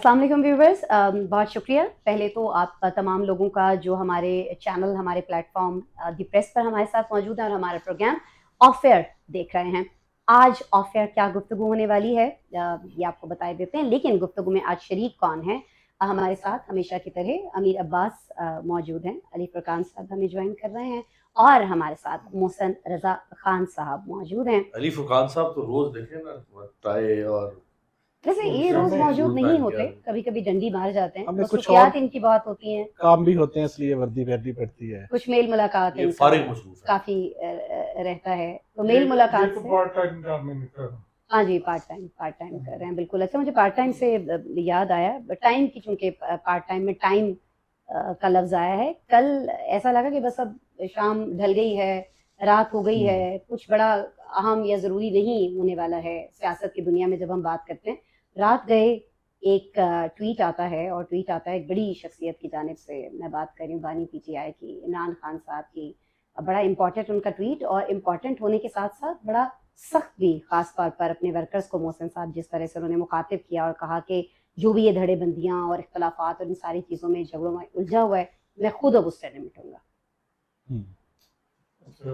अस्सलाम वालेकुम व्यूवर्स, बहुत शुक्रिया। पहले तो आप तमाम लोगों का जो हमारे चैनल, हमारे प्लेटफॉर्म दी प्रेस पर हमारे साथ मौजूद है और हमारा प्रोग्राम ऑफ एयर देख रहे हैं। आज ऑफ एयर क्या गुफ्तगू होने वाली है ये आपको बताए देते हैं, लेकिन गुफ्तगू में आज शरीक कौन है? हमारे साथ हमेशा की तरह अमीर अब्बास मौजूद हैं, अली फुरकान साहब हमें ज्वाइन कर रहे हैं और हमारे साथ मोहसन रजा खान साहब मौजूद हैं। अली फुरकान साहब तो रोज देखे ना, टाई और वैसे तो ये रोज समय मौजूद सूट नहीं पहन होते, के कभी कभी डंडी मार जाते हैं, हमें कुछ और मसरूफियात इनकी बहुत होती हैं, काम भी होते हैं इसलिए वर्दी पहननी पड़ती है। कुछ मेल मुलाकात ये इनका फारिग मसरूफ है। काफी रहता है, तो मेल मुलाकात तो से पार्ट टाइम काम में कर रहा हूँ। हाँ जी, पार्ट टाइम कर रहे हैं, बिल्कुल। अच्छा, मुझे पार्ट टाइम से याद आया, टाइम की, चूंकि पार्ट टाइम में टाइम का लफ्ज आया है। कल ऐसा लगा कि बस अब शाम ढल गई है, रात हो गई है, कुछ बड़ा अहम या ज़रूरी नहीं होने वाला है सियासत की दुनिया में जब हम बात करते हैं। रात गए एक ट्वीट आता है, और ट्वीट आता है एक बड़ी शख्सियत की जानिब से, मैं बात कर रही हूँ बानी पीटीआई की, इमरान खान साहब की। बड़ा इम्पोर्टेंट उनका ट्वीट, और इम्पोर्टेंट होने के साथ साथ बड़ा सख्त भी, खास तौर पर अपने वर्कर्स को मोहसिन साहब जिस तरह से उन्होंने मुखातिब किया और कहा कि जो भी ये धड़ेबंदियां और इख्तलाफात और इन सारी चीज़ों में, झगड़ों में उलझा हुआ है, मैं खुद अब उससे निपटूंगा। अच्छा,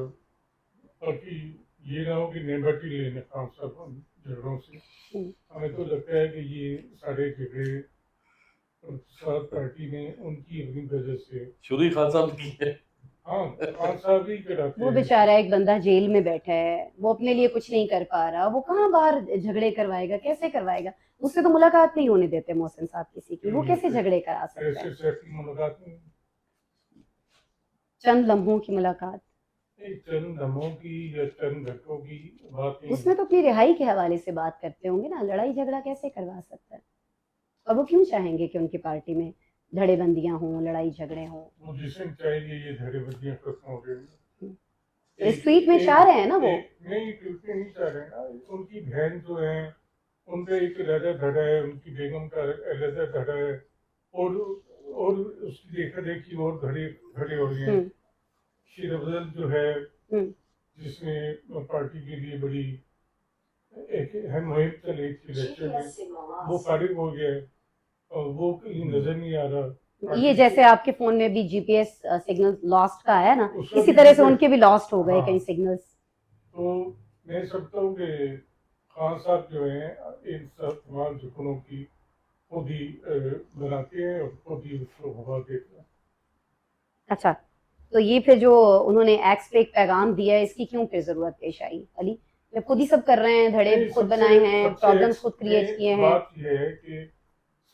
बाकी ये ना हो कि निबटी लेने काम सब हम झगड़ों से। हमें तो लगता है कि ये सारे झगड़े साथ पार्टी ने उनकी अपनी वजह से शूरी खान साहब की है। हाँ, खान साहब ही कराते वो हैं। बेचारा एक बंदा जेल में बैठा है, वो अपने लिए कुछ नहीं कर पा रहा, वो कहाँ बाहर झगड़े करवाएगा, कैसे करवाएगा? उससे तो मुलाकात नहीं होने देते मोहसिन साहब किसी की, वो कैसे झगड़े करा सकते ऐसे हैं? सेफ्टी मुलाकात में चंद लम्हों की मुलाकात, एक चंद दमों की या चंद घंटों की बात नहीं उसमें तो अपनी रिहाई के हवाले से बात करते होंगे ना, लड़ाई झगड़ा कैसे करवा सकता है? और वो क्यों चाहेंगे कि उनकी पार्टी में धड़ेबंदियां हों, लड़ाई झगड़े हों? वो जिसने चाहिए ये धड़ेबंदियां खत्म हो गई। इस ट्वीट में चाह रहे हैं ना वो। नहीं, ट्वीट में नहीं चाह रहे हैं ना। उनकी बहन जो है उनका एक अलहदा धड़ा है, उनकी बेगम का अलहदा धड़ा है, और उसकी देखा देखी और धड़े धड़े हो रही हैं। शेर अफजल जो है जिसने पार्टी के लिए बड़ी एक अहम मुहिम चली थी इलेक्शन में, वो फारिग हो गया है और वो कहीं नजर नहीं आ रहा। ये जैसे आपके फोन में भी जीपीएस सिग्नल लॉस्ट का आया ना, उसका इसी भी तरह से GPS उनके भी लॉस्ट हो गए हाँ। कई सिग्नल्स। तो मैं समझता हूँ कि खान साहब जो हैं इन सब तमाम झुकनों की खुद ही बनाते हैं और खुद ही उसको हवा देते हैं। अच्छा, तो ये फिर जो उन्होंने एक्स पे एक पैगाम दिया है, इसकी क्यों फिर जरूरत पेश आई अली? जब खुद ही सब कर रहे हैं, धड़े नहीं, खुद सबसे- बनाए हैं, सबसे प्रॉब्लम्स खुद क्रिएट किए हैं। बात यह है कि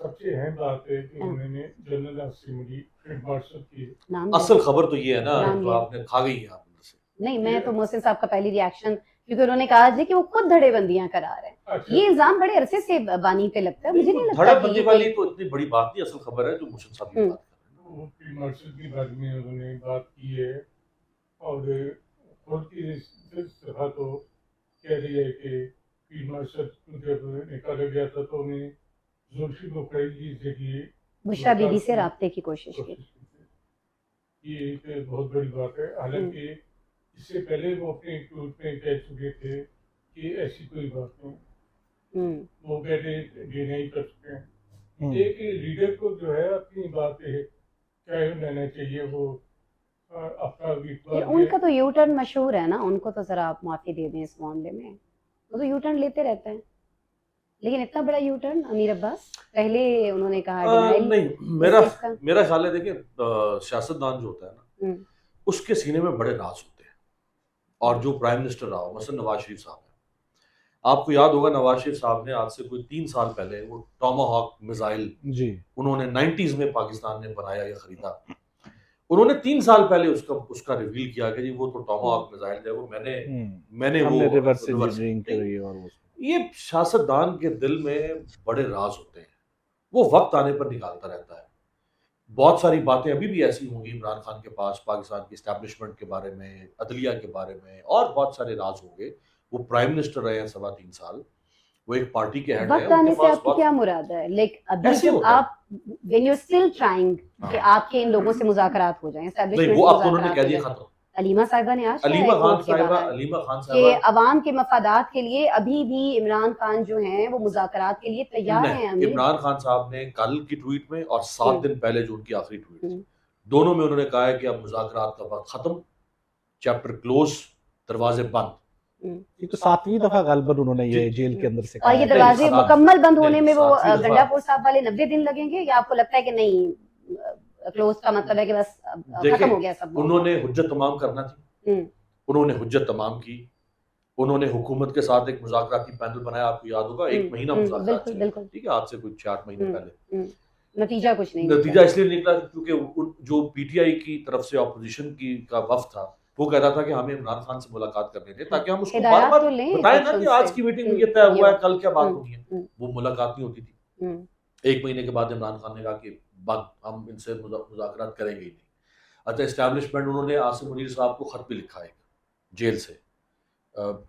सबसे अहम बात है कि उन्होंने जनरल असेंबली फील्ड मार्शल की नाम असल खबर तो ये है ना, नाम जो लिया। आपने खा गई है आपने से। नहीं, मैं तो मोहसिन साहब का पहली रिएक्शन, क्योंकि उन्होंने कहा जी कि वो खुद धड़ेबंदियां करा रहे हैं। अच्छा, ये इल्जाम बड़े अरसे से बानी पे लगता है, मुझे नहीं लगता कि धड़ेबंदी ये वाली कोई- तो इतनी बड़ी बात नहीं, असल खबर है जो मुर्शिद साहब की बात कर रहे वो फील्ड मार्शल की बारे में उन्होंने बात की है और खुद की तरह तो कह रही है कि फील्ड मार्शल जब निकाला गया था तो उन्हें जुल्फिकार के जरिए बुशरा बीबी से राब्ते की कोशिश की। ये एक बहुत बड़ी बात है। हालांकि इससे पहले वो अपने ट्वीट में कह चुके थे कि ऐसी कोई बात नहीं, वो पहले डिनाई कर चुके हैं। एक लीडर को जो है अपनी बात कायम रहना चाहिए, वो अपना ये उनका तो यू टर्न मशहूर है ना, उनको तो जरा आप माफी दे दें इस मामले में। वो तो यू टर्न लेते रहते हैं, लेकिन इतना बड़ा यू टर्न अमीर अब्बास, पहले उन्होंने कहा denial, नहीं, मेरा ख्याल है, देखिए सियासतदान जो होता है ना, उसके सीने में बड़े राज होते हैं। और जो प्राइम मिनिस्टर रहा हो, मसलन नवाज शरीफ साहब है, आपको याद होगा नवाज शरीफ साहब ने आज से कोई 3 साल पहले वो टॉमाहॉक मिसाइल जी उन्होंने 90s में पाकिस्तान ने बनाया या खरीदा। उन्होंने 3 साल पहले उसका रिवील किया कि जी वो तो टॉमाहॉक मिसाइल है, वो मैंने वो रिवर्स रिवर्स इंजीनियरिंग करी और वो ये सियासतदान के दिल में बड़े राज होते हैं, वो वक्त आने पर निकालता रहता है। बहुत सारी बातें अभी भी ऐसी होंगी इमरान खान के पास, पाकिस्तान की एस्टैब्लिशमेंट के बारे में, अदलिया के बारे में, और बहुत सारे राज होंगे। वो प्राइम मिनिस्टर रहे हैं 3.25 साल, वो एक पार्टी के हेड वक्त हैं, आने उनके से पास आपकी क्या मुराद है? लाइक अभी ऐसे जब होता है। आप when you are still trying कि आपके इन लोगों से मुज़ाकरात हो जाएं, नहीं, एस्टैब्लिशमेंट वो से अब तो उन्होंने मुज़ाकरात कह दिया हो जाएं। खत्म। अलीमा साहिबा ने आज कहा अलीमा है खान कोर्ट के साहिबा बाहर अलीमा खान कि साहिबा अवाम के मफादात के लिए अभी भी इमरान खान जो हैं वो मुज़ाकरात के लिए तैयार हैं। नहीं, अमीर इमरान खान साहब ने कल की ट्वीट में और 7 हम्म, दिन पहले जो उनकी आखिरी ट्वीट थी, हम्म, दोनों में उन्होंने कहा है कि अब मुज़ाकरात का वक्त खत्म, चैप्टर क्लोज, दरवाजे बंद। हम्म, ये तो 7वीं दफा गालिबन उन्होंने ये जी, जेल के अंदर से और कहा ये है। नहीं, दरवाजे सात- मुकम्मल बंद होने नहीं, में वो 7वीं दफा गंडापुर साहब वाले 90 दिन लगेंगे, या आपको लगता है कि नहीं क्लोज का मतलब है कि बस देखिए, खत्म हो गया सब मामला? उन्होंने हुज्जत तमाम करना थी, हम्म, उन्होंने हुज्जत तमाम की, उन्होंने हुकूमत के साथ एक मुज़ाकराती पैनल बनाया, आपको याद होगा 1 महीना मुज़ाकरात बिल्कुल चले, बिल्कुल। ठीक है, आज से कुछ 8 महीने पहले। नतीजा कुछ नहीं नतीजा इसलिए निकला क्योंकि जो पीटीआई की तरफ से ऑपोजिशन की का वफ्द था, वो कह रहा था कि हमें इमरान खान से मुलाकात करनी थी, ताकि हम उसको हिदायत बार-बार तो लें बताएं कुछ ना कि उनसे। आज की मीटिंग में ये तय हुआ है, कल क्या बात हम्म, होनी है। हम्म, वो मुलाकात नहीं होती थी। हम्म, 1 महीने के बाद इमरान खान ने कहा कि बंद, हम इनसे मुज़ाकरात करेंगे ही नहीं। अच्छा, एस्टैब्लिशमेंट, उन्होंने आसिम मुनीर साहब को खत भी लिखा है जेल से,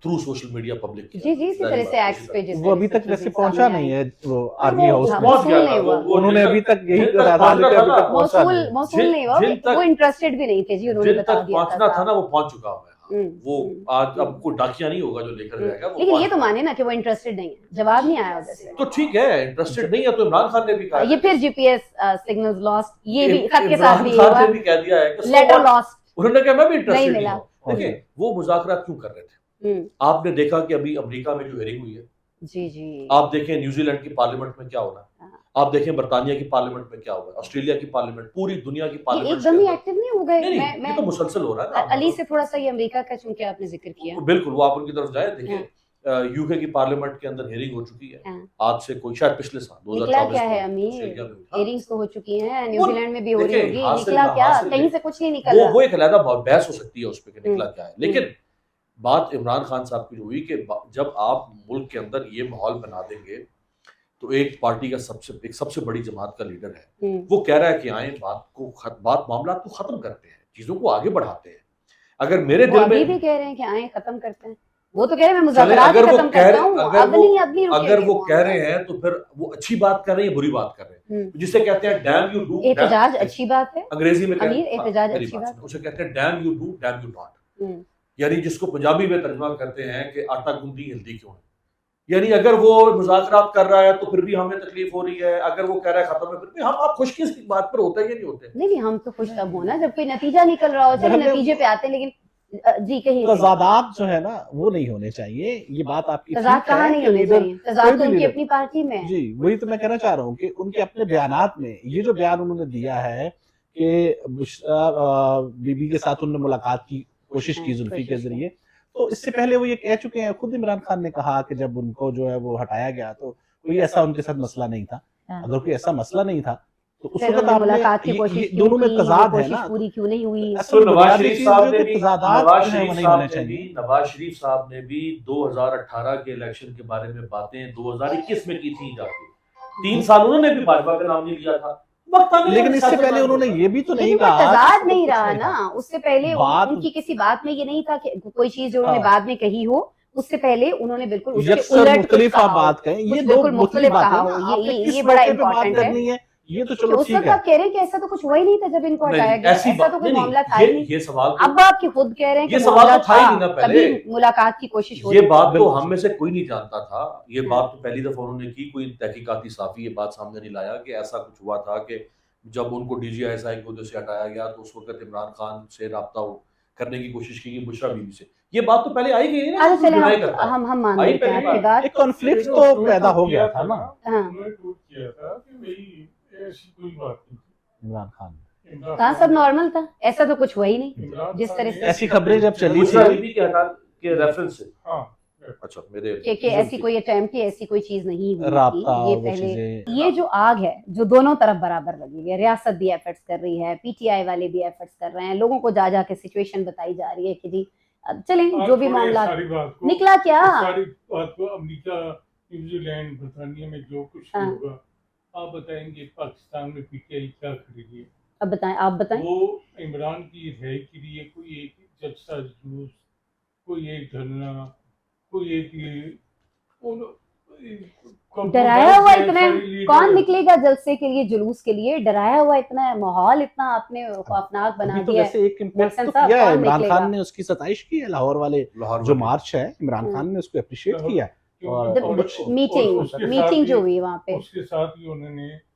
थ्रू सोशल मीडिया पब्लिक किया। जी जी, इसी तरह से एक्स पे जिस वो अभी तरह तक से वैसे चीजें पहुंचा सामने नहीं आई। है वो वो आर्मी हाउस हाँ, में। पहुंच गया मौसूल था, नहीं हुआ। उन्होंने अभी तक यही जिन तक अदालत पहुंचना पे था अभी ना, तक पहुंचा मौसूल नहीं। मौसूल नहीं हुआ, जिन तक वो इंटरेस्टेड भी नहीं थे जी, उन्होंने जिन बता तक दिया पहुंचना था साहब। ना, वो पहुंच चुका हुआ है। हम्म, वो आज अब कोई डाकिया नहीं होगा जो लेकर जाएगा, वो लेकिन ये पहुंच तो गया। माने ना कि वो इंटरेस्टेड नहीं है, जवाब नहीं आया उधर से। तो ठीक है, इंटरेस्टेड नहीं है तो इमरान खान ने भी कहा ये फिर जीपीएस सिग्नल्स लॉस्ट, ये भी खत के साथ भी इमरान खान हुआ, ने भी कह दिया है कि so लेटर what? लॉस्ट उन्होंने कहा मैं भी नहीं इंटरेस्टेड नहीं मिला। हूं। देखिए, वो मुज़ाकरात क्यों कर रहे थे? आपने देखा कि अभी अमेरिका में जो हेयरिंग हुई है, जी जी, आप देखें न्यूजीलैंड की पार्लियामेंट में क्या हो रहा है, हाँ। आप देखें बरतानिया की पार्लियामेंट में क्या हो रहा है, ऑस्ट्रेलिया की पार्लियामेंट, पूरी दुनिया की ये पार्लियामेंट एकदम ही एक्टिव नहीं हो गए। नहीं, मैं ये तो मुसलसल हो रहा है ना। अली से थोड़ा सा ये अमेरिका का चूंकि आपने जिक्र किया, बिल्कुल, वो आप उनकी तरफ जाए, देखिए यूके की पार्लियामेंट के अंदर हेयरिंग हो चुकी है हाँ। आज से कोई शायद पिछले साल निकला 2024 क्या है में अमीर? ऑस्ट्रेलिया में हुई। हाँ, हेयरिंग्स तो हो चुकी हैं, न्यूजीलैंड में भी हो रही देखिए, होगी, हासिल निकला ना क्या? हासिल कहीं नहीं। से कुछ नहीं निकला। वो एक अलग बहस हो सकती है उस पे कि निकला क्या है, लेकिन बात इमरान खान साहब की जो हुई कि जब आप मुल्क के अंदर ये माहौल बना देंगे, तो एक पार्टी का सबसे बड़ी जमात का लीडर है, वो कह रहा है कि आए बात मामला को खत्म करते हैं, चीजों को आगे बढ़ाते हैं। अगर मेरे वो दिल अभी में भी कह रहे हैं कि आए खत्म करते हैं, वो तो कह रहे हैं मैं चले, मुज़ाकरात अगर वो खत्म कह करता हूं, अब नहीं अब नहीं अगर रुकेंगे वो वो कह रहे हैं, तो फिर वो अच्छी बात कर रहे हैं या बुरी बात कर रहे हैं, जिसे कहते हैं डैम यू डू। एहतजाज अच्छी बात है, अंग्रेजी में अमीर एहतजाज अच्छी बात बात, उसे कहते हैं damn you do damn you not, है। यानी जिसको पंजाबी में तर्जुमा करते हैं कि आटा गूंदी हिलदी क्यों है, यानी अगर वो मुज़ाकरात कर रहा है तो फिर भी हमें तकलीफ हो रही है, अगर वो कह रहा है खत्म है फिर भी हम आप खुश किस बात पर होते हैं या नहीं होते? नहीं, हम तो खुश तब होना जब कोई नतीजा निकल रहा हो, चलो नतीजे पे आते हैं, लेकिन जी कहिए। तजादात जो है ना वो नहीं होने चाहिए, ये बात आपकी तजाद ठीक है कहाँ नहीं कि होने लीडर चाहिए, तजाद तो भी उनकी लीडर- अपनी पार्टी में है। जी वही तो मैं कहना चाह रहा हूँ कि उनके अपने बयानात में ये जो बयान उन्होंने दिया है कि बुशरा बीबी के साथ उन्होंने मुलाकात की कोशिश की जुल्फी के जरिए, तो इससे पहले वो ये कह चुके हैं, खुद इमरान खान ने कहा कि जब उनको जो है वो हटाया गया तो कोई ऐसा उनके साथ मसला नहीं था। अगर कोई ऐसा मसला नहीं था तो उस फिर वक्त उन्होंने मुलाकात की आपने कोशिश ये क्यों दोनों में की, तजाद है कोशिश ना। पूरी क्यों नहीं हुई? तो नवाज शरीफ साहब ने भी 2018 के इलेक्शन के बारे में बातें 2021 में की थी जाके, 3 साल उन्होंने भी भाजपा का नाम नहीं लिया था, लेकिन इससे पहले उन्होंने ये भी तो नहीं कहा, तजाद नहीं रहा ना, उससे पहले बात- उनकी किसी बात में ये नहीं था कि कोई चीज जो उन्होंने हाँ। बाद में कही हो, उससे पहले उन्होंने बिल्कुल उसके यकसर उलट कुछ मुख्तलिफ कहा हो, बात कहें, ये कुछ दो बिल्कुल मुख्तलिफ मुख्तलिफ बात कहा है ना, हो, आपने ये किस बड़ा मौके पे बात इंपॉर्टेंट है। करनी है, ये तो कि चलो उस ठीक वक्त है। आप कह रहे हैं कि ऐसा तो कुछ हुआ ही नहीं था जब इनको हटाया गया, ऐसी ऐसा तो कोई नहीं, मामला था ही नहीं। ये सवाल अब आप खुद कह रहे हैं ये कि सवाल मामला तो था ही नहीं ना पहले। कभी मुलाकात की कोशिश हो ये रही थी। बात तो हम में से कोई नहीं जानता था, ये बात तो पहली दफा उन्होंने की, कोई तहकीकाती साफी ये बात सामने नहीं लाया कि ऐसा कुछ हुआ था कि जब उनको DGI के उहदे से हटाया गया तो उस वक्त इमरान खान से राब्ता करने की कोशिश की बुशरा बीबी से, ये बात तो पहले आई गई ना। अच्छा, चले डिनाई करता है। हम मान आई लेते हैं पहली आपकी बात। एक कॉन्फ्लिक्ट तो पैदा हो गया था ना हाँ। उन्होंने ट्वीट किया था कि भाई ऐसी कोई बात नहीं थी। इमरान खान ने। इमरान कहाँ सब नॉर्मल था, ऐसा तो कुछ हुआ ही नहीं इमरान जिस तरह खान से ऐसी खबरें जब चली बुशरा थी बीबी के हटा के रेफरेंस से, हाँ अच्छा मेरे कि ऐसी कोई अटेम्प्ट या ऐसी कोई चीज नहीं हुई राब्ता थी। ये और वो पहले चीजें, ये जो आग है जो दोनों तरफ बराबर लगी है, रियासत भी एफर्ट्स कर रही है, PTI वाले भी एफर्ट्स कर रहे हैं, लोगों को जा के सिचुएशन बताई जा रही है कि जी अब चलें जो भी मामला निकला क्या। सारी बात को अमेरिका, न्यूजीलैंड, बर्तानिया में जो कुछ हाँ। होगा, आप बताएंगे पाकिस्तान में PTI क्या खरीदी है? अब बताएं, आप बताएं। वो इमरान की रिहाई के लिए कोई एक जलसा जुलूस, कोई एक धरना, कोई एक डराया हुआ इतना, कौन निकलेगा जलसे के लिए, जुलूस के लिए? डराया हुआ इतना माहौल, इतना आपने खौफनाक बना अभी तो दिया वैसे एक इम्पैक्ट मोहसिन तो साहब, किया है, कौन इमरान निकलेगा? खान ने उसकी सताइश की है, लाहौर वाले लाहौर जो वाले। मार्च है, इमरान खान ने उसको अप्रिशिएट किया है। और कुछ मीटिंग जो हुई वहाँ पे, उसके साथ ही उन्होंने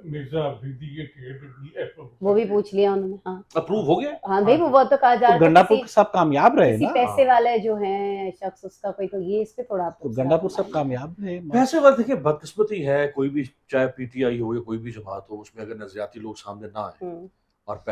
मिर्जा अफरीदी के टिकट भी approve वो भी कर पूछ लिया उन्होंने। हाँ अप्रूव हो गया। हाँ भाई, वो तो कहा जा तो रहा था गंडापुर किसी साहब कामयाब रहे किसी ना, पैसे वाले जो हैं शख्स, उसका कोई, तो ये इस पे थोड़ा आप तो लोग गंडापुर सवाल साहब उठाएंगे। कामयाब रहे। वैसे बात देखिए, बदकिस्मती है, कोई भी चाहे पीटीआई हो या कोई भी जमात हो, उसमें अगर नजरियाती लोग सामने ना आए हम्म, और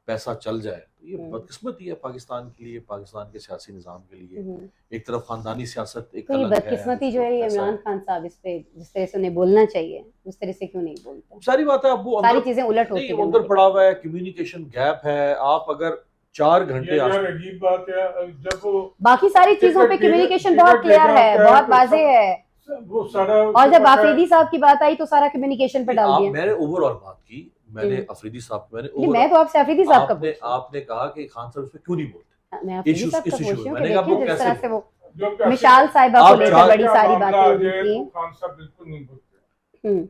पैसा चल जाए, तो ये हम्म। बदकिस्मती है पाकिस्तान के लिए, पाकिस्तान के सियासी निज़ाम के लिए। हम्म। एक तरफ खानदानी सियासत, एक तो ये कलंक है, बदकिस्मती जो है, ये दूसरी तरफ इमरान पैसा खान साहब इस पे जिस तरह से उन्हें बोलना चाहिए उस तरह से क्यों नहीं बोलते? है। सारी बात है, अब वो सारी अंदर चीजें उलट होती नहीं, हैं वो अंदर हमारी। पड़ा हुआ है, कम्युनिकेशन गैप है। आप अगर 4 घंटे ये यार आज अजीब बात है, जब वो बाकी सारी चीजों पे टिकट कम्युनिकेशन टिकट बहुत क्लियर लेकर है, आता है बहुत तो वाज़ेह है, वो सारा और जब आफरीदी साहब की बात आई तो सारा कम्युनिकेशन पे डाल दिया। मैंने ओवरऑल बात की, मैंने हम्म। अफरीदी साहब, मैंने नहीं, मैं overall- तो आपसे आफरीदी साहब का पूछ रही हूँ। आपने कहा कि खान साहब इस पे क्यों नहीं बोलते, मैं आफरीदी issues- साहब का इस पूछ issue रही हूँ में। कि मैंने कहा देखिए वो जिस कैसे तरह से वो जो कैसे- मिशाल साहिबा को आप लेकर चार- बड़ी सारी मामला बातें आ हुई जाए थी। तो खान साहब बिल्कुल नहीं बोलते। हम्म।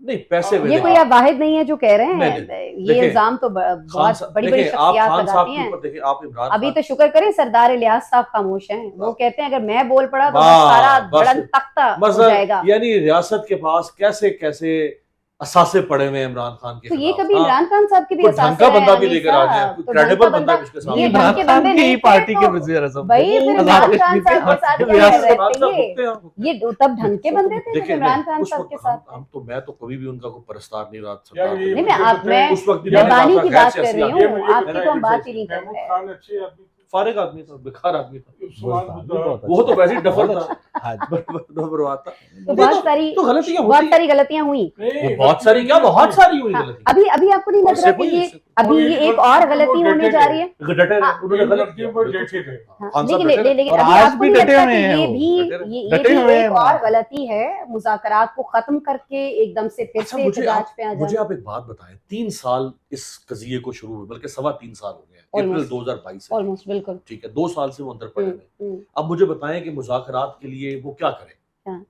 नहीं, पैसे ये ये मिले। कोई आप वाहिद नहीं है जो कह रहे नहीं, हैं, ये देखिए, इल्जाम तो खान बहुत साहब, बड़ी बड़ी देखिए, आप शख्सियात खान साहब लगाती के हैं। ऊपर देखिए, आप इमरान अभी खान, तो शुक्र करें सरदार इलियास साहब खामोश हैं, वो कहते हैं अगर मैं बोल पड़ा तो बस वाह, सारा बस बड़न तख्ता हो मतलब जाएगा। यानी रियासत के पास कैसे कैसे असासे पड़े हुए हैं इमरान खान के तो ये खिलाफ। कभी हाँ, इमरान खान साहब के भी कोई ढंग असासे का हैं बंदा भी अनीस लेकर आ जाए, साहब, कोई तो ढंग का क्रेडिबल बंदा, बंदा उसके ये सामने। ढंग इमरान के खान बंदे की नहीं ही थे पार्टी के तो वज़ीर आज़म भाई फिर वो इमरान आज़ाद खान कश्मीर के साहब के साथ क्या रियासत के कर रहे बाद थे सब भुगते हैं। ये तब ढंग के बंदे थे जब देखिए, इमरान नहीं, खान उस साहब वक्त के साथ थे। हम तो, मैं तो कभी भी उनका कोई परस्तार नहीं रहा, यार सरदार ये नहीं, नहीं। मैं आप मैं उस वक्त भी मैंने बेबानी कहा की था, बात गैर कर रही सियासी हूँ, आदमी, आपकी तो हम मैंने बात ही नहीं कर महमूद रहे। खान अच्छे आदमी थे। फारिग आदमी था, बेकार आदमी था, उस्मान बुद्धा- वो तो वैसे ही डफर बहुत था, हाँ जी। बर्बाद था। तो बहुत सारी तो गलतियां बहुत होती हैं। सारी गलतियां हुई। नहीं, बहुत सारी क्या, बहुत सारी हुई हाँ, गलती। अभी अभी आपको नहीं लग रहा कि ये अभी ये एक और गलती होने जा रही है? डटे रहे, हाँ, उन्होंने गलत गलतियों किया, पर बिल्कुल। डटे थे। हाँ, खान साहब लेकिन डटे रहे। लेकिन और अभी आज आपको भी नहीं डटे लगता हुए कि हैं ये वो, भी डटे रहे। ये डटे भी हुए हैं एक इमरान और खान। गलती है, मुज़ाकरात को खत्म करके एकदम से फिर अच्छा, से एहतजाज पे आ मुझे जाना। आप एक बात बताएं, 3 साल इस कजिए को शुरू हुए, बल्कि 3.25 साल हो गए हैं, अप्रैल Almost. 2022 से, ऑलमोस्ट बिल्कुल। ठीक है, 2 साल से वो अंदर पड़े हुए हैं। हम्म। अब मुझे बताएं कि मुज़ाकरात के लिए वो क्या करे। हाँ।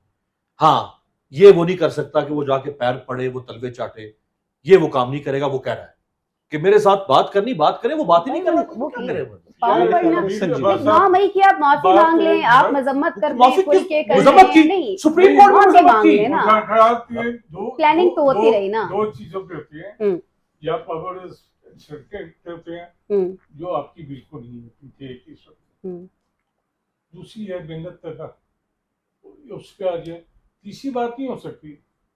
हाँ, ये वो नहीं कर सकता कि वो जाके पैर पड़े, वो तलवे चाटे, ये वो काम नहीं करेगा। वो कह रहा है कि मेरे साथ बात करें, वो बात ही नहीं कर रहा, वो वो क्या करे वो? पावर यार, पड़ना, संजीव। एक 9 मई की आप माफी बात मांग लें, है, आप मजम्मत कर माफी लें, कोई किस- के कर मजम्मत लें, की? नहीं सुप्रीम कोर्ट में माफी मजम्मत मांग की। लें ना। मुज़ाकरात के प्लानिंग तो होती रही ना। दो चीजों पे होती है, हम्म। या पावर सर्किट होते हैं हम्म, जो आपकी बिल्कुल नहीं होती थी एक ही शब्द। हम्म। दूसरी है मिन्नत करना, उसके आगे तीसरी बात नहीं हो सकती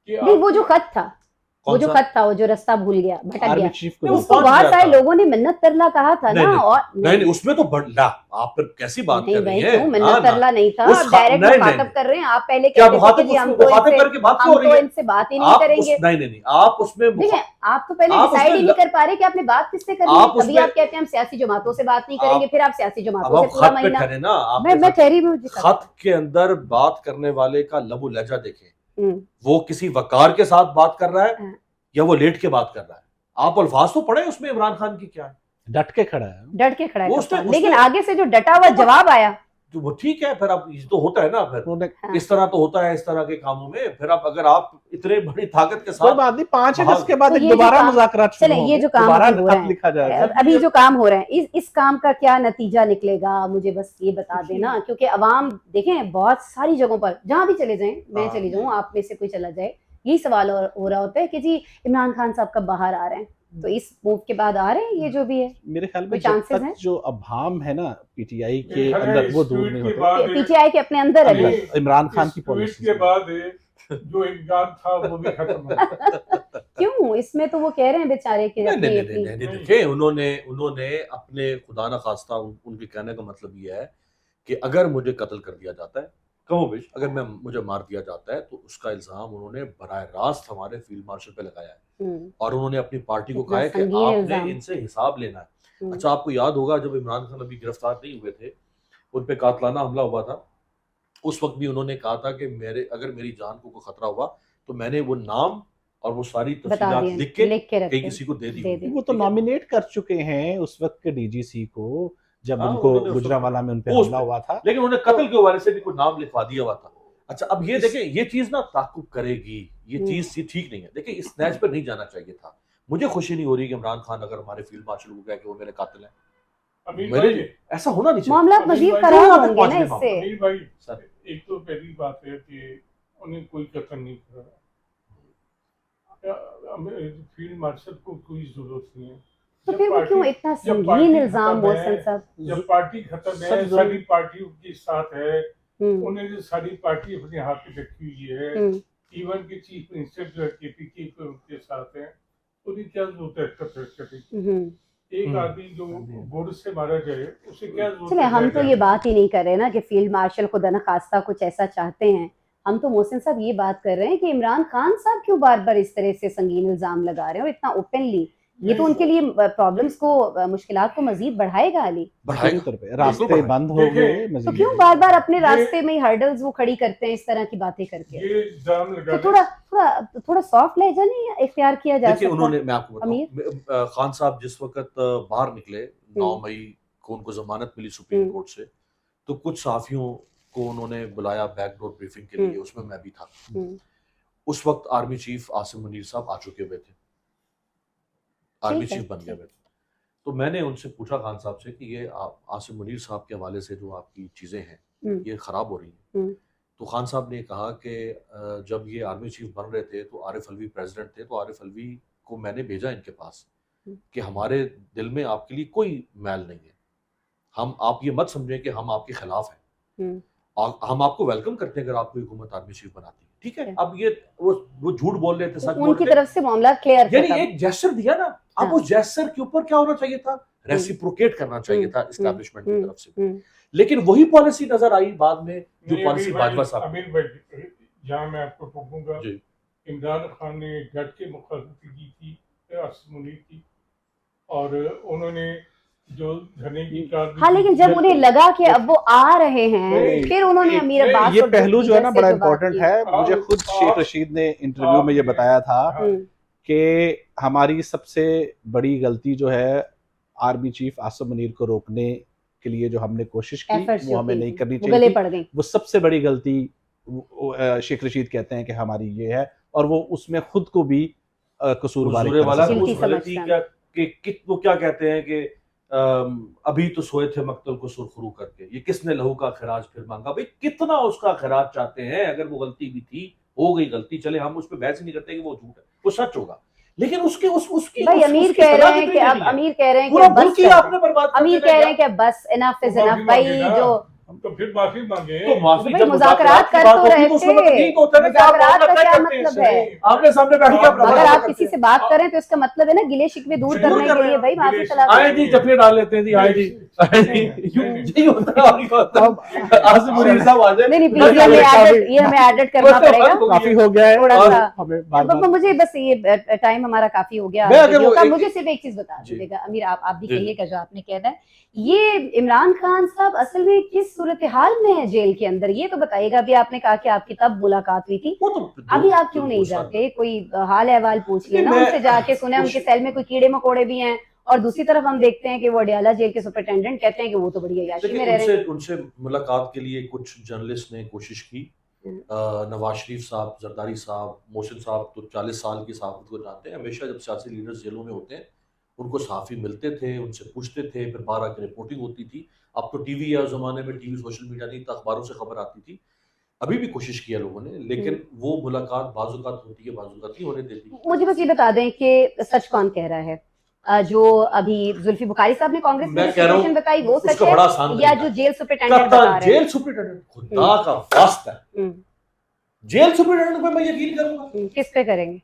कि नहीं, वो जो खत था, वो कौन जो सा? खत था, वो जो रास्ता भूल गया, भटक आर्मी गया, चीफ नहीं, को वो उसको पहुंच बहुत गया सारे था। लोगों ने मिन्नत तरला कहा था नहीं, ना। नहीं, और नहीं, उसमें तो ला, आप फिर कैसी बात नहीं कर भाई, रही हैं? क्यों हाँ, मिन्नत ना। तरला नहीं था, उस आप डायरेक्ट नहीं, मुखातब नहीं, कर रहे हैं। आप पहले क्या कहते थे मुखातिब कि हम उसमें तो मुखातिब इनसे करके बात क्यों हो रही है? इनसे बात ही नहीं आप करेंगे। नहीं, आप उसमें देखिए, आप तो पहले आप डिसाइड ही उसमें नहीं कर पा रहे कि आपने बात किससे करनी है। आप कभी उसमें- आप कहते हैं हम सियासी जमातों से बात नहीं करेंगे, फिर आप सियासी अब जमातों से आप पूरा खत पे महीना। ठहरे ना, मैं आपके ठहरी हूँ जी, खत के अंदर बात करने वाले का लबो लहजा देखें, हम्म, वो किसी वकार के साथ बात कर रहा है हाँ। या वो लेट के बात कर रहा है। आप अल्फाज तो पढ़े उसमें इमरान खान की क्या है, डट के खड़ा है। डट के खड़ा है वो कप्तान। उसमें- लेकिन उसमें- आगे से जो डटा हुआ जवाब आया, तो वो ठीक है। फिर आप, ये तो होता है ना, फिर उन्होंने हाँ। इस तरह तो होता है इस तरह के कामों में। फिर आप अगर आप इतने बड़ी ताकत के कोई साथ, बात नहीं, 5 हाँ। अगस्त के बाद तो एक ये जो दोबारा काम- मुज़ाकरात शुरू चले, ये होंगे, जो काम दोबारा अभी हो रहे खत लिखा जाएगा। अभी जो काम हो रहे हैं, इस काम का क्या नतीजा निकलेगा, मुझे बस ये बता देना। क्योंकि अवाम देखें, बहुत सारी जगहों पर जहां भी चले जाएं, मैं हाँ। चली जाऊं, आप में से कोई चला जाए, यही सवाल हो रहा होता है कि जी इमरान खान साहब कब बाहर आ रहे हैं। तो इस मूव के बाद आ रहे हैं, ये जो भी है मेरे ख्याल में कोई जब chances तक हैं? जो अभाम है ना पीटीआई के मेरे ख्याल में अंदर, वो इस दूर ट्वीट नहीं के होते। बाद पीटीआई के अपने अंदर नहीं, अभी इमरान खान की इस ट्वीट पॉलिसी के बाद जो इम्कान था वो भी खत्म हो गया। क्यों, इसमें तो वो कह रहे हैं बेचारे कि नहीं, अपनी नहीं, अपनी नहीं, नहीं, देखिए, उन्होंने अपने खुदा न खास्ता, उनके कहने का मतलब ये है कि अगर मुझे कत्ल कर दिया जाता है, कमोबेश अगर मुझे मार दिया जाता है, तो उसका इल्जाम उन्होंने बराह रास्त हमारे फील्ड मार्शल पे लगाया है। और उन्होंने अपनी पार्टी को इतना कहा है कि संगीन आपने इल्जाम। इनसे हिसाब लेना है। हम्म। अच्छा, आपको याद होगा जब इमरान खान अभी गिरफ्तार नहीं हुए थे, उन पे कातलाना हमला हुआ था, उस वक्त भी उन्होंने कहा था कि अगर मेरी जान को कोई खतरा हुआ तो मैंने वो नाम और वो सारी बता तफसीलात दिए, लिख के लिख के कहीं रखे। किसी को दे दी दे होगी। दी। वो तो ठीक है? नॉमिनेट कर चुके हैं उस वक्त के डीजीसी को, जब हाँ, उनको उन्होंने उस गुजरांवाला में उन पे वो उस हमला पे- हुआ था। लेकिन उन्होंने कत्ल के हवाले से भी कोई नाम लिखवा दिया हुआ था। अच्छा, अब ये देखें, ये चीज ना ताकुब करेगी, ये चीज ठीक नहीं है। देखिए, इस स्नैच पर नहीं जाना चाहिए था। मुझे खुशी नहीं हो रही कि इमरान खान अगर हमारे फील्ड मार्शल को कहे कि वो मेरे कातिल हैं, अमीर मेरे भाई, लिए ऐसा होना नहीं चाहिए। मामला अमीर मजीद भाई, खराब यहाँ तक होंगे ना पहुंचने इससे। अमीर भाई, सर, एक तो पहली बात है कि उन्हें कोई कत्ल नहीं करा। फील्ड मार्शल को कोई जरूरत नहीं है। तो जब फिर वो क्यों पार्टी इतना जब संगीन पार्टी इल्जाम खत्म मोहसिन है, साहब? जब पार्टी खत्म है, सब सारी पार्टियों के साथ है, हम्म, उन्हें जो सारी पार्टी अपने हाथ में रखी हुई है, हम्म, इवन के चीफ मिनिस्टर जो है केपीके के उनके साथ है, उन्हें क्या जरूरत है कत्ल करने की? हम्म। एक आदमी जो गोली से मारा जाए उसे क्या जरूरत चले, है? हम तो ये बात ही नहीं कर रहे ना कि फील्ड मार्शल खुदा न खास्ता कुछ ऐसा चाहते हैं। हम तो मोहसिन साहब ये बात कर रहे हैं कि इमरान खान साहब क्यों बार बार इस तरह से संगीन इल्जाम लगा रहे हैं और इतना ओपनली। ये तो उनके लिए प्रॉब्लम्स को, मुश्किलात को मजीद बढ़ाएगा अली। पूरी बढ़ाएगा। तौर पे रास्ते बंद हो देखिए, गए तो मजीद। क्यों बार बार अपने ये- रास्ते में हर्डल्स वो खड़ी करते हैं इस तरह की बातें करके? ये इल्जाम तो लगाने थोड़ा थोड़ा थोड़ा सॉफ्ट लहजा नहीं इख्तियार किया जा देखिए, सकता? उन्होंने, मैं आपको अमीर? बताऊं, खान साहब जिस वक्त बाहर निकले 9 मई को, उनको जमानत मिली सुप्रीम कोर्ट से, तो कुछ सहाफियों को उन्होंने बुलाया बैकडोर ब्रीफिंग के लिए, उसमें मैं भी था। उस वक्त आर्मी चीफ आसिम मुनीर साहब आ चुके हुए थे, आर्मी चीफ बन गए हुए थे। तो मैंने उनसे पूछा खान साहब से कि ये आसिम मुनीर साहब के हवाले से जो आपकी चीजें हैं ये खराब हो रही हैं। तो खान साहब ने कहा कि जब ये आर्मी चीफ बन रहे थे तो आरिफ अलवी प्रेसिडेंट थे, तो आरिफ अलवी को मैंने भेजा इनके पास कि हमारे दिल में आपके लिए कोई मैल नहीं है, आप ये मत समझें कि हम आपके खिलाफ हैं, हम आपको वेलकम करते हैं अगर आपको हुकूमत आर्मी चीफ बनाती है, ठीक है। अब ये वो झूठ बोल रहे थे, सच बोल उनकी रहे थे, तरफ से मामला क्लियर यानी था। एक जेस्चर दिया ना, अब उस जेस्चर के ऊपर क्या होना चाहिए था, रेसिप्रोकेट करना चाहिए था एस्टैब्लिशमेंट की तरफ से। लेकिन वही पॉलिसी नजर आई बाद में, जो पॉलिसी बाजवा साहब। अमीर भाई, यहाँ मैं आपको टोकूंगा, जी, इमरान खान ने डट के मुखालफत की थी आसिम मुनीर की, और उन्होंने जो धरने की कार, हाँ, लेकिन जब उन्हें लगा कि अब वो आ रहे हैं, फिर उन्होंने अमीर अब्बास ये और पहलू जो है ना दीगर बड़ा से जो बात इम्पोर्टेंट की। है। मुझे खुद शेख रशीद ने इंटरव्यू में ये बताया था कि हमारी सबसे बड़ी गलती जो है आर्मी चीफ आसिम मुनीर को रोकने के लिए जो हमने कोशिश की Efforts वो जो हमें की नहीं थी, करनी वो गले चाहिए पड़ थी। गई। वो सबसे बड़ी गलती शेख रशीद कहते हैं कि हमारी ये है, और वो उसमें खुद को भी कसूरवार हुजूर वाला गिल्टी उस गलती समझता क्या, वो क्या कहते हैं कि अभी तो सोए थे मक्तल को सुरखरू करके, ये किसने लहू का खराज फिर मांगा। भाई कितना उसका खराज चाहते हैं, अगर वो गलती भी थी, हो गई गलती, चले हम उस पर बहस नहीं करते कि वो झूठ है, वो सच होगा, लेकिन उसकी भाई अमीर कह रहे हैं कि अब अमीर कह रहे हैं कि पूरा बस मुल्क ही कर दो। आपने बर्बाद कर अमीर देना कह रहे है। हैं कि अब बस इनफ इज तो इनफ। माफी भाई मांगे जो तो फिर माफी मांगे। तो माफी भाई जब मुज़ाकरात कर बात तो होती रहे है तो उसमें थे, मतलब ठीक होता है ना कि आप मुज़ाकरात मामला का तय क्या करते हैं। मतलब है? आपने सामने बैठ के अपना अगर मामला आप करते किसी हैं। से बात करें तो इसका मतलब है ना गिले शिकवे दूर दूर करने कर के रहे लिए हैं। भाई माफी गिले तलाश आए जी जफे डाल लेते हैं जी, आए जी, आए जी, यही होता है। आसिम मुनीर साहब आ जाए। नहीं नहीं प्लीज, ये हमें एडिट करना पड़ेगा काफी हो गया है, थोड़ा और सा। हमें बार-बार मुझे बस ये टाइम हमारा काफी हो गया मैं आज अगर वीडियो वो का। एक- मुझे सिर्फ एक चीज बता जी। दीजिएगा अमीर, आप भी जी, जी। कहिएगा जो आपने कहना है। ये इमरान खान साहब असल में किस सूरत हाल में है जेल के अंदर, ये तो बताइएगा। अभी आपने कहा कि आपकी तब मुलाकात हुई थी, वो तो अभी आप क्यों नहीं जाते, कोई हाल अहवाल पूछ लेना मैं- उनसे, जाके सुने उनके सेल में कोई कीड़े मकोड़े भी हैं। और दूसरी तरफ हम देखते हैं कि वो अडयाला जेल के सुपरिटेंडेंट कहते हैं कि वो तो बड़ी अय्याशी में रह रहे हैं। उनसे मुलाकात के लिए कुछ जर्नलिस्ट ने कोशिश की, नवाज शरीफ साहब, जरदारी साहब, मोहसिन साहब तो 40 साल की सहाफत को जानते हैं। हमेशा जब सियासी लीडर्स जेलों में होते हैं उनको सहाफ़ी मिलते थे, उनसे पूछते थे, फिर बाहर आकर रिपोर्टिंग होती थी। अब तो टीवी या उस जमाने में टीवी सोशल मीडिया नहीं था, अखबारों से खबर आती थी। अभी भी कोशिश किया लोगों ने, लेकिन वो मुलाकात बाजुकात होती है, बाजुकात नहीं होने देती। मुझे बस ये बता दें कि सच कौन कह रहा है? जो अभी जुल्फी बुखारी साहब ने कांग्रेस में मैं कह रहा हूँ, सिचुएशन बताई वो सच उसका बड़ा है, आसान या तरीका जो है। जेल सुपरिटेंडेंट बता रहे हैं? जेल सुपरिटेंडेंट, खुदा का वास्ता है, जेल सुपरिटेंडेंट पे मैं यकीन करूंगा। किस पे करेंगे?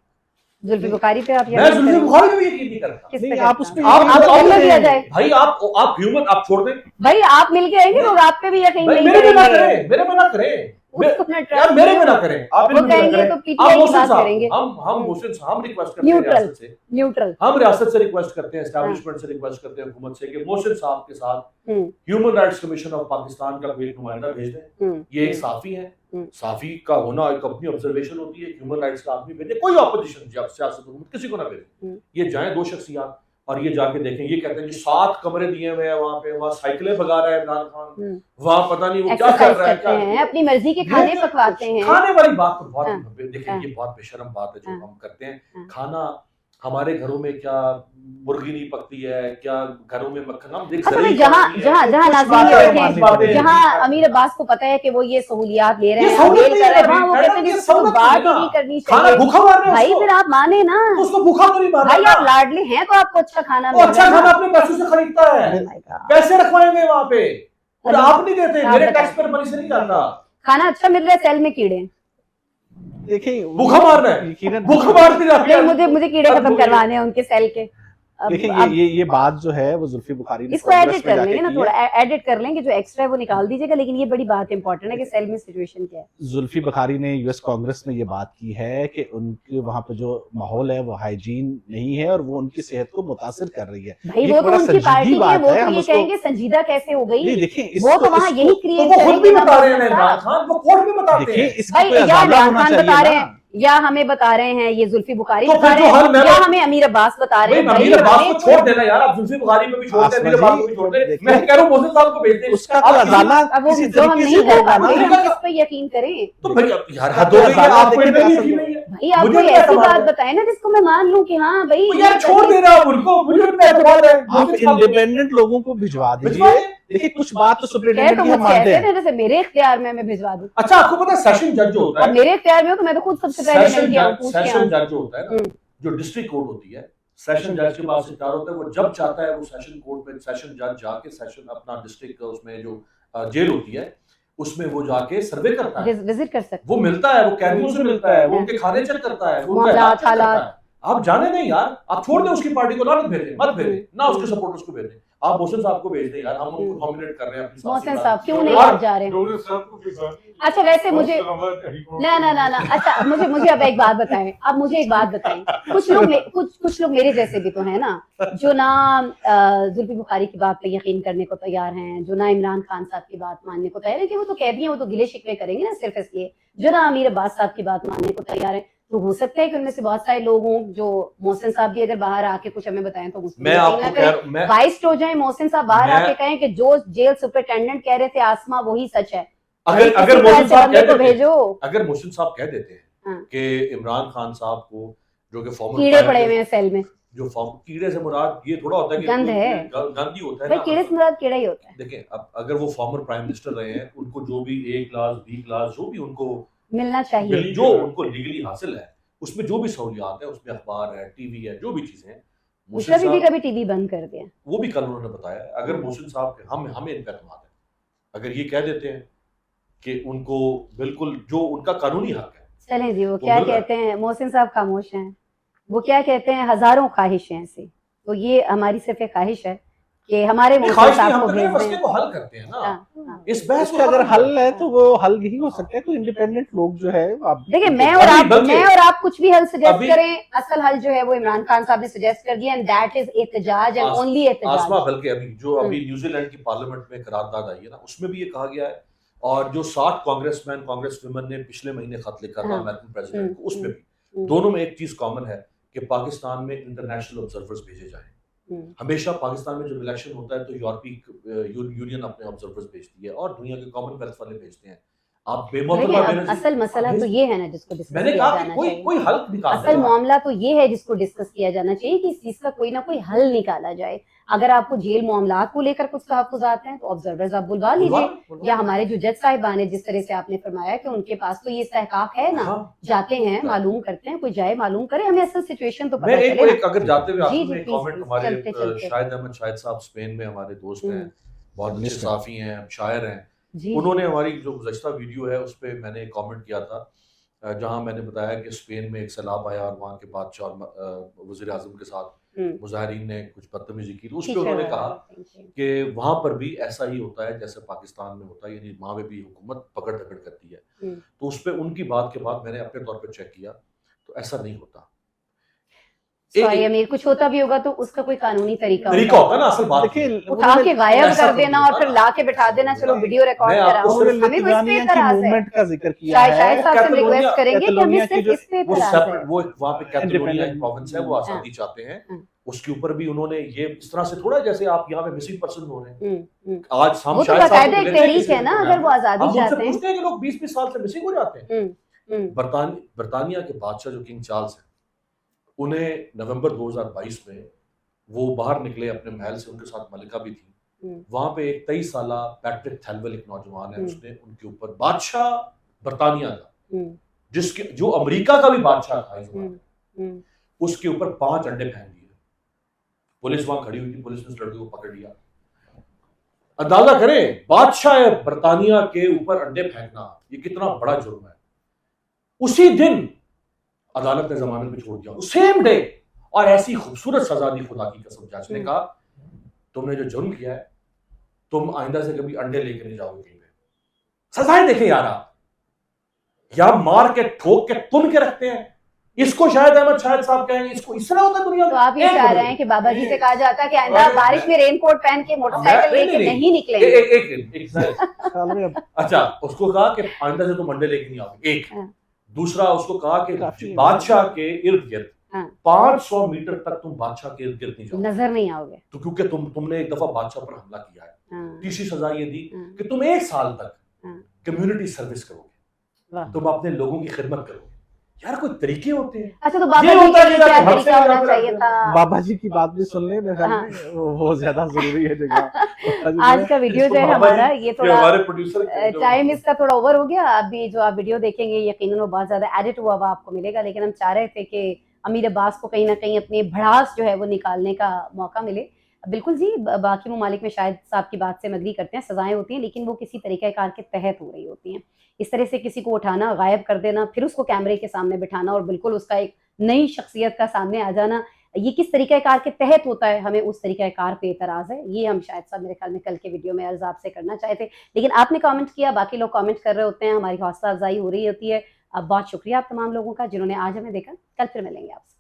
जुल्फी बुखारी पे आप मैं यकीन जुल्फी करेंगे? बुखारी पे भी यकीन नहीं करता। किस नहीं, पे आप करते उस पे हैं? आप आप बताओ मिल कि- लिया जाए भाई आप ह्यूमन, आप छोड़ दें भाई, आप मिल के आएंगे लोग आप पे भी यकीन भाई, नहीं मेरे में ना करेंगे। करें, मेरे में ना करें, उसको अपना यार ट्रस्ट मेरे में ना करें, आप वो मेरे में ना कहेंगे करें। तो आप पीटीआई की मोहसिन बात साहब, करेंगे। हम मोहसिन साहब, हम रिक्वेस्ट करते हैं न्यूट्रल रियासत से, न्यूट्रल हम रियासत से रिक्वेस्ट करते हैं, एस्टैब्लिशमेंट से रिक्वेस्ट करते हैं, हुकूमत से कि मोहसिन साहब के साथ human rights commission of Pakistan का कोई नुमाइंदा भेज दें। ये एक साफी है, साफी का होना एक अपनी ऑब्जर्वेशन होती है, ह्यूमन राइट्स का आदमी भेजे, कोई ऑपोजिशन सियासत हुकूमत किसी को ना भेजे, ये जाए दो शख्सियात, और ये जाके देखें, ये कहते हैं जी 7 कमरे दिए हुए हैं वहां पे, वहां साइकिलें भगा रहा है इमरान खान, वहां पता नहीं वो क्या कर एक्सरसाइज रहा है, करते हैं, अपनी मर्जी के खाने पकवाते हैं। खाने वाली बात तो बहुत हाँ, देखिए, ये बहुत बेशर्म बात है जो हाँ, हम करते हैं। हाँ। खाना हमारे घरों में क्या मुर्गी नहीं पकती है, क्या घरों में मक्खन, हम देख अच्छा भाई, जरिए जहाँ इकॉनमी है। जहाँ जहाँ कुछ नाज़रीन बातें बैठे माननी हैं, पड़ेगी। जहाँ अमीर अब्बास को पता है कि वो ये सहूलियात ले रहे ये हैं, सहूलियत अवेल नहीं कर है रहे हैं, अभी, वो कहते हैं ये कि सहूलियत बात नहीं ही है नहीं ना। करनी खाना चाहिए। भूखा मारना है भाई उसको, फिर आप माने ना, तो उसको भूखा तो नहीं मारना भाई आप ना। लाडले हैं तो आपको अच्छा खाना वो मिल अच्छा रहा है खाना ना। अपने पैसों से खरीदता है, Oh my God। पैसे रखवाएंगे वहां पे, और चलो, आप नहीं देते, आप मेरे बताओ। टैक्स पर मनी से नहीं जाता। खाना अच्छा मिल रहा है, सेल में कीड़े हैं। देखिए भूखा मारना है, यकीनन भूखा मारती जाती नहीं, है। मुझे कीड़े खत्म करवाने हैं उनके सेल के। देखिए अब ये बात जो है वो जुल्फी बुखारी ने इसको कांग्रेस एडिट में कर जाके लेंगे ना, की थोड़ा है। एडिट कर लेंगे, जो एक्स्ट्रा है वो निकाल दीजिएगा, लेकिन ये बड़ी बात इंपॉर्टेंट है कि सेल में सिचुएशन क्या है। जुल्फी बुखारी ने यूएस कांग्रेस में ये बात की है कि उनके वहां पे जो माहौल है वो हाइजीन नहीं है और वो उनकी सेहत को मुतासिर कर रही है। भाई ये वो तो बड़ा उनकी संजीदी पार्टी के, बात वो है, तो हम ये उसको कहेंगे संजीदा कैसे हो गई, नहीं देखिए वो तो वहाँ यही तो क्रिएट वो खुद भी करेंगे बता ना रहे हैं इमरान खान, वो कोर्ट में बताते देखिए हैं। इसका भाई, कोई या अजाला इमरान होना खान चाहिए बता रहे ना। हैं, या हमें बता रहे हैं ये जुल्फी बुखारी तो बता फिर रहे जो हल हैं, या हमें अमीर अब्बास बता रहे हैं। भाई भाई अमीर अब्बास को हमें छोड़ देना यार, आप जुल्फी बुखारी में भी छोड़ दें, अमीर अब्बास को भी छोड़ दें, देखिए, मैं कह रहा हूं मोहसिन साहब को भेज दें। उसका आप कोई किसी- अजाला अब वो किसी जो हम तरीके नहीं से कर होगा पाते, ना। हम किस पे यकीन करें। तो भाई अब यार हद हो गई है, आप कोई नहीं यकीन नहीं है। भाई आप मुझे कोई भी ऐसी एतबार बात है। बताएं ना जिसको मैं मान लूं कि हाँ भाई तो यार छोड़ दे रहा हूं उनको, मुझे भी एतबार है। आप मोहसिन साहब को इंडिपेंडेंट लोगों को भिजवा भिजवा दीजिए। दें। देखिए कुछ बात तो कह सुप्रीटेंडेंट तो की हम मुझसे मानते ऐसे हैं। थे जैसे मेरे इख्तियार में मैं भिजवा दूं। अच्छा आपको पता है सेशन जज जो होता अब है, मेरे इख्तियार में हो तो मैं तो खुद सबसे पहले मिल के आऊं, पूछ के सेशन आऊं। जज जो होता है ना, जो डिस्ट्रिक्ट कोर्ट होती है, सेशन जज के पास इख्तियार होता है, वो जब चाहता है वो सेशन कोर्ट में, सेशन जज जाके सेशन अपना डिस्ट्रिक्ट उसमें जो जेल होती है उसमें वो जाके सर्वे करता है, विजिट कर सकते वो मिलता है, वो कैदियों से मिलता है, वो उनके खाने चेक करता है, वो उनका इलाज चेक करता है। आप जाने नहीं यार, आप छोड़ दें उसकी पार्टी को, लानत भेजें, मत भेजें ना, उसके सपोर्टर्स को भेजें, आप मोहसिन साहब को भेज दें यार, हम उनको नॉमिनेट कर रहे हैं अपनी मोहसिन साथी साहब का। क्यों नहीं और आप जा रहे हैं। डोगरे साहब को भिजवा दीजिए। अच्छा वैसे मुझे इस्लामाबाद ना ना ना ना अच्छा मुझे अब एक बात बताएं, अब मुझे एक बात बताएं, कुछ लोग मेरे जैसे भी तो हैं ना, जो ना जुल्फी बुखारी की बात पे यकीन करने को तैयार हैं, जो ना इमरान खान साहब की बात मानने को तैयार है, कि वो तो कैदी हैं, वो तो गिले शिकवे करेंगे ना सिर्फ इसलिए, जो ना अमीर अब्बास साहब की बात मानने को तैयार है। तो हो सकता है कि उनमें से बहुत सारे लोग हों जो मोहसिन साहब भी अगर बाहर आके कुछ हमें बताएं तो उसमें मैं आपको कह रहा हूं, मैं बाइस्ड हो जाए, मोहसिन साहब बाहर मैं- आके कहें कि जो जेल सुपरिटेंडेंट कह रहे थे आसमा वही सच है। अगर मोहसिन साहब कह को देते हैं, भेजो, अगर मोहसिन साहब कह देते हैं हाँ। कि इमरान खान साहब को जो कि फॉर्मर कीड़े पड़े हुए हैं सेल में, जो कीड़े से मुराद ये थोड़ा होता है कि गंद कोई है। गंद ही होता है भाई ना। कीड़े से मुराद कीड़ा ही होता है। देखें अब अगर वो फॉर्मर प्राइम मिनिस्टर रहे हैं, उनको जो भी A क्लास B क्लास जो भी उनको मिलना चाहिए। जो उनको लीगली हासिल है, उसमें जो भी सहूलियात है, उसमें अखबार है, टीवी है, जो भी चीजें हैं, मोहसिन मुशर्रफ भी साहब कभी टीवी बंद कर दिया। वो भी कल उन्होंने बताया, अगर मोहसिन साहब हमें इन पर एतमाद है, अगर ये कह देते हैं कि उनको बिल्कुल जो उनका कानूनी हक है। चलें जी, वो वो क्या मिल रहा है। कहते हैं, मोहसिन साहब खामोश हैं, वो क्या कहते हैं, हजारों ख्वाहिशें ऐसी, तो ये हमारी सिर्फ एक ख्वाहिश है कि हमारे मोहसिन ख्वाहिश नहीं, साहब हम को तो भेज कहें मसले दें। को हल करते हैं ना, हाँ। इस बहस को इसका अगर खत्म हल करते है हैं। तो वो हल यही हो सकता है, कोई इंडिपेंडेंट लोग जो है आप देखिए मैं बल्कि- और आप कुछ भी हल सजेस्ट अभी- करें, असल हल जो है वो इमरान खान साहब ने सजेस्ट कर दिया, एंड दैट इज एहतजाज एंड ओनली आसमा एहतजाज। बल्कि अभी न्यूजीलैंड की पार्लियामेंट में करारदाद आई है ना, उसमें भी ये कहा गया है, और जो 60 कांग्रेसमैन कांग्रेस वुमेन ने पिछले महीने खत लिखा था हाँ। अमेरिकन प्रेसिडेंट को, उसमें भी हम्म। दोनों में एक चीज कॉमन है कि पाकिस्तान में इंटरनेशनल ऑब्जर्वर्स भेजे जाएं। हमेशा पाकिस्तान में जब इलेक्शन होता है तो यूरोपीय यूनियन अपने ऑब्जर्वर्स भेजती है और दुनिया के कॉमनवेल्थ वाले भेजते हैं। आप बेमौतबा देखिए, बेनजीर- असल मसला तो ये है ना जिसको डिस्कस मैंने किया कहा कि जाना कोई चाहिए। कोई हल निकाल असल देगा। मामला तो ये है जिसको डिस्कस किया जाना चाहिए कि इस चीज का कोई ना कोई हल निकाला जाए। अगर आपको जेल मामला को लेकर कुछ तहफ्फुज़ात हैं तो ऑब्जर्वर्स आप बुलवा लीजिए, या हमारे जो जज साहिबान है, जिस तरह से आपने फरमाया कि उनके पास तो ये इस्तेहकाक है ना, हाँ। जाते हैं मालूम करते हैं, कोई जाए मालूम करे, हमें असल सिचुएशन तो मैं पता एक चले ना। एक अगर जाते हुए जी, आखिर जी, में एक प्लीज, कमेंट प्लीज, हमारे चलते, चलते। शाहिद अहमद शाहिद साहब स्पेन में हमारे दोस्त हैं, बहुत अच्छे मिस्टर। साफी हैं, शायर हैं, जी, उन्होंने हमारी जो गुज़श्ता वीडियो है उस पर मैंने एक कमेंट किया था, जहां मैंने बताया कि स्पेन में एक सैलाब आया और वहाँ के बादशाह और वज़ीर आज़म के साथ मुजाहिरीन ने कुछ बदतमीजी की, उस पर उन्होंने कहा कि वहां पर भी ऐसा ही होता है जैसे पाकिस्तान में होता है, यानी वहां पे भी हुकूमत पकड़ धकड़ करती है। तो उस पर उनकी बात के बाद मैंने अपने तौर पे चेक किया तो ऐसा नहीं होता। सॉरी अमीर, कुछ होता भी होगा तो उसका कोई कानूनी तरीका होता ना, असल बात देखिए उठा के गायब ऐसा कर तो देना नहीं और होता फिर ना। ला के बिठा देना, चलो वीडियो रिकॉर्ड मैं आपको कराओ, सिर्फ हमें कोई इस पे लिथुआनिया की एतराज है। मूवमेंट का जिक्र किया है। शायद साहब से हम रिक्वेस्ट करेंगे कि हमें कैटलोनिया की सिर्फ जो- इस पे वो एतराज है। सेपरेट, वो वहाँ पे कैटलोनिया एक Independent- प्रोविंस है, वो आज़ादी चाहते हैं, उसके ऊपर भी उन्होंने ये इस तरह से थोड़ा जैसे आप यहाँ पे मिसिंग पर्सन हो रहे हैं आज हम वो तो शायद साहब बाकायदा को एक मिले थे तहरीक किसी है ना, प्रोग्राम अगर में, वो आजादी हम उनसे चाहते हैं। पूछते हैं कि लोग 20-20 साल से मिसिंग हो जाते हैं। हम्म, बरतानिया के बादशाह जो किंग चार्ल्स हैं, उन्हें नवंबर 2022 में वो बाहर निकले अपने महल से, उनके साथ मलिका भी थी। वहां पे एक 23 साल पैट्रिक थेलवेल एक नौजवान है, उसने उनके ऊपर बादशाह बरतानिया का जिसके जो अमेरिका का भी बादशाह था इस बार, उसके ऊपर 5 अंडे फेंक दिए। पुलिस वहां खड़ी हुई थी, पुलिस ने उस लड़के को पकड़ लिया। अंदाजा करें बादशाह बरतानिया के ऊपर अंडे फेंकना ये कितना बड़ा जुर्म है। उसी दिन अदालत ने जमानत पे छोड़ दिया, सेम डे, और ऐसी खूबसूरत सजा दी, खुदा की कसम। जज ने कहा तुमने जो जुर्म किया है, तुम आइंदा से कभी अंडे लेके नहीं जाओगे कहीं पे। सजाएं देखें यार आप, या मार के ठोक के तुन के रखते हैं। इसको शायद अहमद शाहिद साहब कहेंगे इसको इस तरह होता है दुनिया में। तो आप ये चाह रहे हैं कि बाबा जी से कहा जाता है कि आइंदा बारिश में रेनकोट पहन के मोटरसाइकिल लेके नहीं निकलेंगे। अच्छा, उसको कहा कि आइंदा से तुम अंडे लेके नहीं आओगे, एक। दूसरा उसको कहा कि बादशाह के इर्द गिर्द 500 मीटर तक तुम बादशाह के इर्द गिर्द नहीं जाओगे, नजर नहीं आओगे, तो क्योंकि तुमने एक दफा बादशाह पर हमला किया है। तीसरी सजा ये दी कि तुम 1 साल तक कम्युनिटी सर्विस करोगे, तुम अपने लोगों की खिदमत करोगे। यार कोई तरीके होते हैं। अच्छा, तो बाबा जी के लिए क्या तरीका होना चाहिए था? बाबा जी की बात भी सुन ले, मेरे ख्याल में वो ज्यादा जरूरी है जगह। आज का वीडियो जो है हमारा ये थोड़ा हमारे प्रोड्यूसर टाइम इसका थोड़ा ओवर हो गया। अभी जो आप वीडियो देखेंगे यकीनन वो बहुत ज्यादा एडिट हुआ हुआ आपको मिलेगा, लेकिन हम चाह रहे थे कि अमीर अब्बास को कहीं ना कहीं अपनी भड़ास जो है वो निकालने का मौका मिले। बिल्कुल जी, बाकी ममालिक में शायद साहब की बात से हम एग्री करते हैं, सजाएं होती हैं लेकिन वो किसी तरीक़ेकार के तहत हो रही होती हैं। इस तरह से किसी को उठाना, गायब कर देना, फिर उसको कैमरे के सामने बिठाना और बिल्कुल उसका एक नई शख्सियत का सामने आ जाना, ये किस तरीक़ेकार के तहत होता है, हमें उस तरीक़ेकार पे एतराज़ है। ये हम शायद साहब मेरे ख्याल में कल के वीडियो में अर्ज़ आपसे करना चाहे थे, लेकिन आपने कमेंट किया, बाकी लोग कमेंट कर रहे होते हैं, हमारी हौसला अफजाई हो रही होती है। अब बहुत शुक्रिया आप तमाम लोगों का जिन्होंने आज हमें देखा। कल फिर मिलेंगे आपसे।